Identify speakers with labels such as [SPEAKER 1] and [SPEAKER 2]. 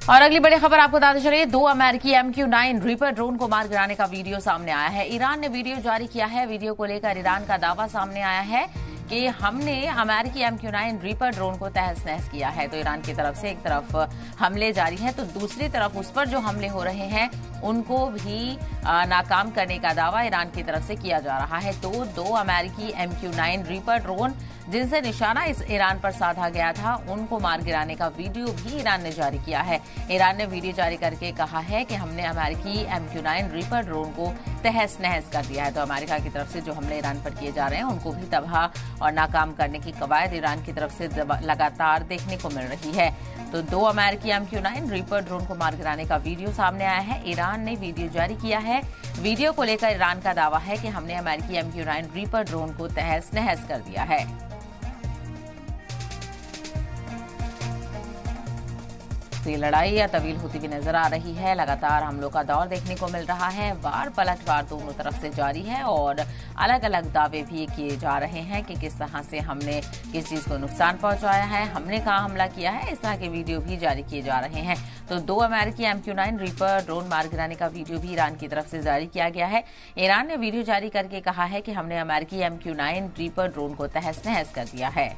[SPEAKER 1] और अगली बड़ी खबर आपको बताते चलिए, 2 अमेरिकी MQ-9 रीपर ड्रोन को मार गिराने का वीडियो सामने आया है। ईरान ने वीडियो जारी किया है। वीडियो को लेकर ईरान का दावा सामने आया है कि हमने अमेरिकी MQ-9 रीपर ड्रोन को तहस नहस किया है। तो ईरान की तरफ से एक तरफ हमले जारी हैं तो दूसरी तरफ उस पर जो हमले हो रहे हैं उनको भी नाकाम करने का दावा ईरान की तरफ से किया जा रहा है। तो 2 अमेरिकी MQ-9 रीपर ड्रोन जिनसे निशाना इस ईरान पर साधा गया था उनको मार गिराने का वीडियो भी ईरान ने जारी किया है। ईरान ने वीडियो जारी करके कहा है कि हमने अमेरिकी MQ-9 रीपर ड्रोन को तहस नहस कर दिया है। तो अमेरिका की तरफ से जो हमले ईरान पर किए जा रहे हैं उनको भी तबाह और नाकाम करने की कवायद ईरान की तरफ से लगातार देखने को मिल रही है। तो 2 अमेरिकी MQ-9 रीपर ड्रोन को मार गिराने का वीडियो सामने आया है। ईरान ने वीडियो जारी किया है। वीडियो को लेकर ईरान का दावा है कि हमने अमेरिकी MQ-9 रीपर ड्रोन को तहस नहस कर दिया है। ये लड़ाई या तवील होती भी नजर आ रही है। लगातार हमलों का दौर देखने को मिल रहा है। वार पलटवार दोनों तरफ से जारी है और अलग अलग दावे भी किए जा रहे हैं कि किस तरह से हमने किस चीज को नुकसान पहुंचाया है, हमने कहां हमला किया है। इस तरह के वीडियो भी जारी किए जा रहे हैं। तो 2 अमेरिकी MQ-9 रीपर ड्रोन मार गिराने का वीडियो भी ईरान की तरफ से जारी किया गया है। ईरान ने वीडियो जारी करके कहा है कि हमने अमेरिकी MQ-9 रीपर ड्रोन को तहस नहस कर दिया है।